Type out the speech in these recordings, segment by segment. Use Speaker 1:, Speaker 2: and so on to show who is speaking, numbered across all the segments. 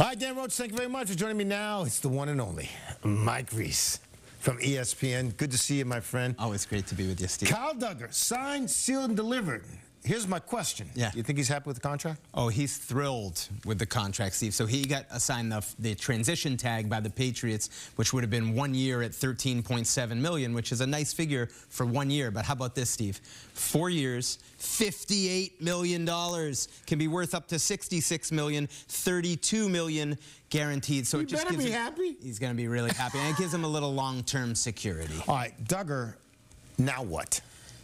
Speaker 1: Hi, Dan Roach. Thank you very much for joining me now. It's the one and only Mike Reiss from ESPN. Good to see you, my friend.
Speaker 2: Always great to be with you, Steve.
Speaker 1: Kyle Duggar, signed, sealed, and delivered. Here's my question.
Speaker 2: Yeah.
Speaker 1: You think he's happy with the contract?
Speaker 2: Oh, he's thrilled with the contract, Steve. So he got assigned the transition tag by the Patriots, which would have been 1 year at $13.7 million, which is a nice figure for 1 year. But how about this, Steve? 4 years, $58 million. Can be worth up to $66 million, $32 million guaranteed. So
Speaker 1: He
Speaker 2: it just
Speaker 1: better
Speaker 2: gives
Speaker 1: be
Speaker 2: him,
Speaker 1: happy.
Speaker 2: He's going to be really happy. And it gives him a little long-term security.
Speaker 1: All right, Duggar, now what?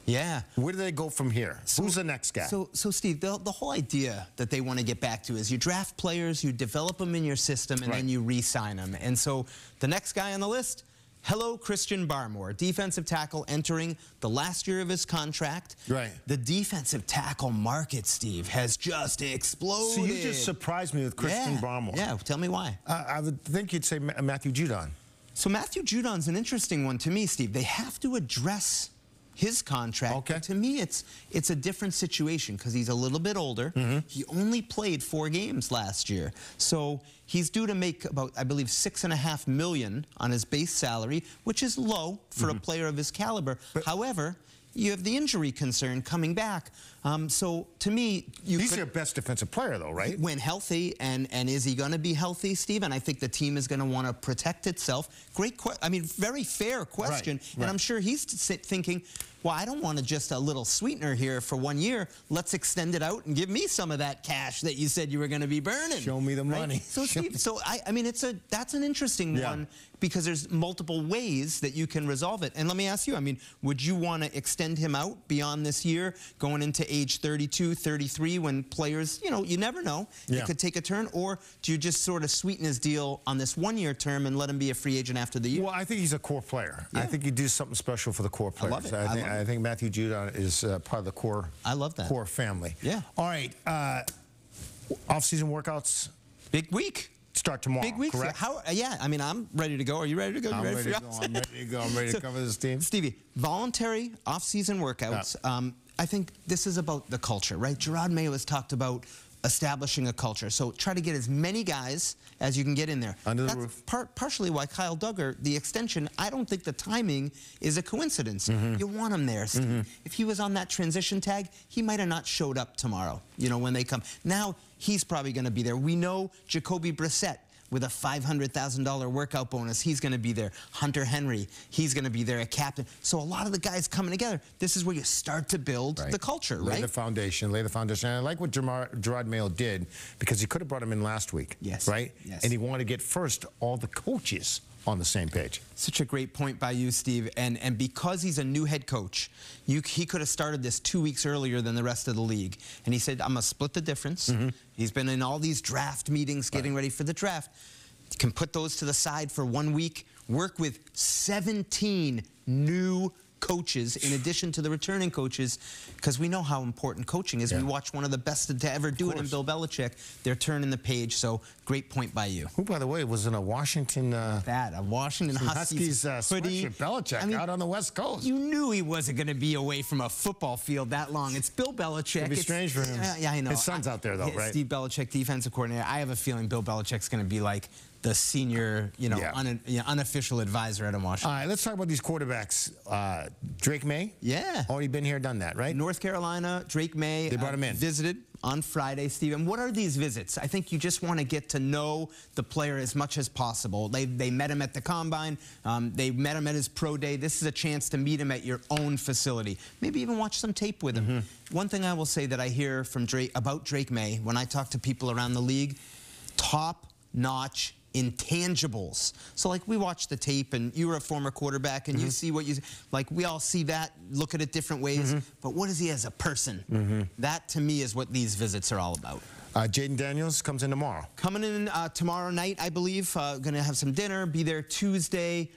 Speaker 2: Yeah.
Speaker 1: Where do they go from here? Who's the next guy?
Speaker 2: So Steve, the whole idea that they want to get back to is you draft players, you develop them in your system, and then you re-sign them. And so the next guy on the list, hello, Christian Barmore, defensive tackle entering the last year of his contract.
Speaker 1: Right.
Speaker 2: The defensive tackle market, Steve, has just exploded.
Speaker 1: So you just surprised me with Christian Barmore.
Speaker 2: Yeah, tell me why.
Speaker 1: I would think you'd say Matthew Judon.
Speaker 2: So Matthew Judon's an interesting one to me, Steve. They have to address his contract.
Speaker 1: Okay.
Speaker 2: To me, it's a different situation because he's a little bit older. He only played 4 games last year. So he's due to make about, I believe, $6.5 million on his base salary, which is low for a player of his caliber. However, you have the injury concern coming back. So to me,
Speaker 1: he's your best defensive player, though, right?
Speaker 2: When healthy, and is he going to be healthy, Steve? And I think the team is going to want to protect itself. Very fair question.
Speaker 1: Right.
Speaker 2: And I'm sure he's thinking, well, I don't want just a little sweetener here for 1 year. Let's extend it out and give me some of that cash that you said you were going to be burning.
Speaker 1: Show me the money.
Speaker 2: So, Steve, I mean, that's an interesting one because there's multiple ways that you can resolve it. And let me ask you, I mean, would you want to extend him out beyond this year, going into age 32, 33, when players, you never know, it could take a turn? Or do you just sort of sweeten his deal on this 1 year term and let him be a free agent after the year?
Speaker 1: Well, I think he's a core player. I think you do something special for the core players.
Speaker 2: I love it.
Speaker 1: I think Matthew Judon is part of the core.
Speaker 2: I love that.
Speaker 1: Core family.
Speaker 2: Yeah.
Speaker 1: All right. Off-season workouts.
Speaker 2: Big week.
Speaker 1: Start tomorrow.
Speaker 2: Big week.
Speaker 1: Correct?
Speaker 2: Yeah. I mean, I'm ready to go. Are you ready to go?
Speaker 1: I'm ready to go. I'm ready to go. I'm ready to cover this team.
Speaker 2: Stevie, voluntary off-season workouts. I think this is about the culture, right? Gerard Maye has talked about establishing a culture. So try to get as many guys as you can get in there.
Speaker 1: Under the roof.
Speaker 2: Partially why Kyle Duggar, the extension, I don't think the timing is a coincidence. You want him there, Steve. If he was on that transition tag, he might have not showed up tomorrow, when they come. Now, he's probably going to be there. We know Jacoby Brissett, with a $500,000 workout bonus, he's going to be there. Hunter Henry, he's going to be there, a captain. So a lot of the guys coming together, this is where you start to build the culture, right?
Speaker 1: Lay the foundation, lay the foundation. And I like what Gerard Maye did, because he could have brought him in last week, right?
Speaker 2: Yes.
Speaker 1: And he wanted to get first all the coaches on the same page.
Speaker 2: Such a great point by you, Steve. And because he's a new head coach, he could have started this 2 weeks earlier than the rest of the league. And he said, I'm going to split the difference. He's been in all these draft meetings getting ready for the draft. You can put those to the side for 1 week, work with 17 new coaches in addition to the returning coaches, because we know how important coaching is. We watch one of the best to ever do it in Bill Belichick. They're turning the page, so great point by you.
Speaker 1: Who, by the way, was in a Washington
Speaker 2: a Washington Huskies
Speaker 1: hoodie. Belichick out on the West Coast.
Speaker 2: You knew he wasn't going to be away from a football field that long. It's Bill Belichick.
Speaker 1: It'd be strange for him.
Speaker 2: Yeah, I know.
Speaker 1: His son's out there, though, right? Steve
Speaker 2: Belichick, defensive coordinator. I have a feeling Bill Belichick's going to be like the senior, unofficial advisor at Washington.
Speaker 1: All right, let's talk about these quarterbacks. Drake Maye?
Speaker 2: Yeah.
Speaker 1: Already been here, done that, right?
Speaker 2: North Carolina, Drake Maye.
Speaker 1: They brought him in.
Speaker 2: Visited on Friday, Stephen. What are these visits? I think you just want to get to know the player as much as possible. They met him at the Combine. They met him at his pro day. This is a chance to meet him at your own facility. Maybe even watch some tape with him. One thing I will say that I hear from about Drake Maye when I talk to people around the league, top-notch intangibles. So like we watch the tape, and you were a former quarterback, and you see what we all see that, look at it different ways, but what is he as a person? That to me is what these visits are all about.
Speaker 1: Jayden Daniels comes in tomorrow.
Speaker 2: Coming in tomorrow night, I believe. Going to have some dinner, be there Tuesday.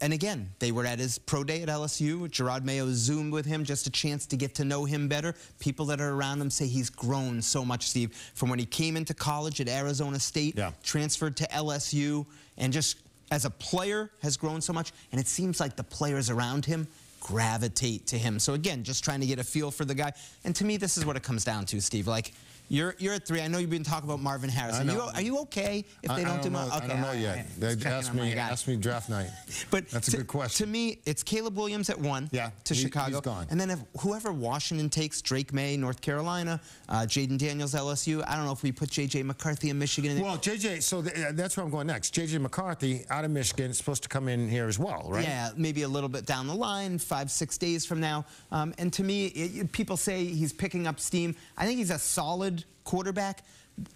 Speaker 2: And again, they were at his pro day at LSU. Gerard Maye Zoomed with him, just a chance to get to know him better. People that are around him say he's grown so much, Steve, from when he came into college at Arizona State, transferred to LSU, and just as a player has grown so much. And it seems like the players around him gravitate to him. So again, just trying to get a feel for the guy. And to me, this is what it comes down to, Steve. Like, You're at 3. I know you've been talking about Marvin Harrison. Are you okay if they don't do much? Okay,
Speaker 1: I don't know yet. They asked me draft night.
Speaker 2: But
Speaker 1: that's a good question.
Speaker 2: To me, it's Caleb Williams at 1 to Chicago.
Speaker 1: He's gone.
Speaker 2: And then if whoever Washington takes, Drake Maye, North Carolina, Jayden Daniels, LSU. I don't know if we put J.J. McCarthy in Michigan.
Speaker 1: Well, J.J., so that's where I'm going next. J.J. McCarthy out of Michigan is supposed to come in here as well, right?
Speaker 2: Yeah, maybe a little bit down the line, 5-6 days from now. And to me, people say he's picking up steam. I think he's a solid quarterback.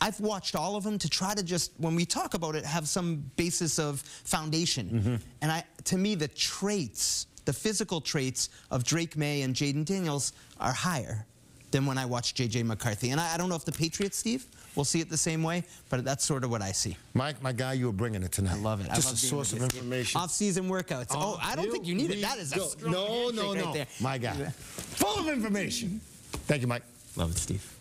Speaker 2: I've watched all of them to try to just, when we talk about it, have some basis of foundation. And to me, the traits, the physical traits of Drake Maye and Jayden Daniels are higher than when I watched J.J. McCarthy. And I don't know if the Patriots, Steve, will see it the same way, but that's sort of what I see.
Speaker 1: Mike, my guy, you were bringing it tonight.
Speaker 2: I love it.
Speaker 1: Just a source of information.
Speaker 2: Off-season workouts. Oh, I don't think you need it. That is a strong handshake right there.
Speaker 1: My guy. Full of information. Thank you, Mike.
Speaker 2: Love it, Steve.